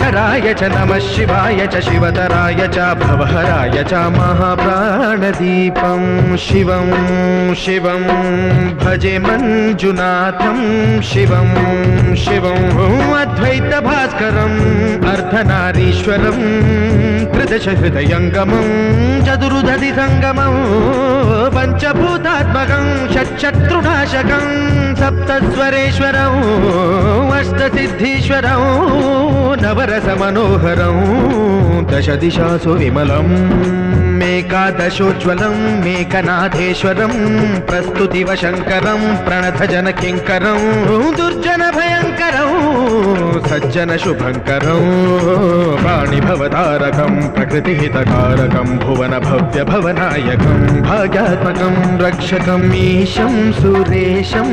शङ्कराय च नमः शिवाय च शिवतराय च भवहराय च महाप्राणदीपं शिवं शिवं भजे मञ्जुनाथं शिवं शिवं अद्वैतभास्करम् अर्धनारीश्वरं त्रिदशहृदयङ्गमं चतुर्दधिसङ्गमं पञ्चभूतात्मकं षट्शत्रुनाशकं सप्तस्वरेश्वरं अष्टसिद्धीश्वरं नवरसमनोहरं दशदिशासु विमलं मेकादशोज्ज्वलं मेकनाथेश्वरं प्रस्तुतिव शङ्करं प्रणतजनकिङ्करं दुर्जनभयङ्करं सज्जनशुभङ्करं वाणिभवतारकं प्रकृतिहितकारकं भुवनभव्यभवनायकं भाग्यात्मकं रक्षकम् ईशं सुरेशं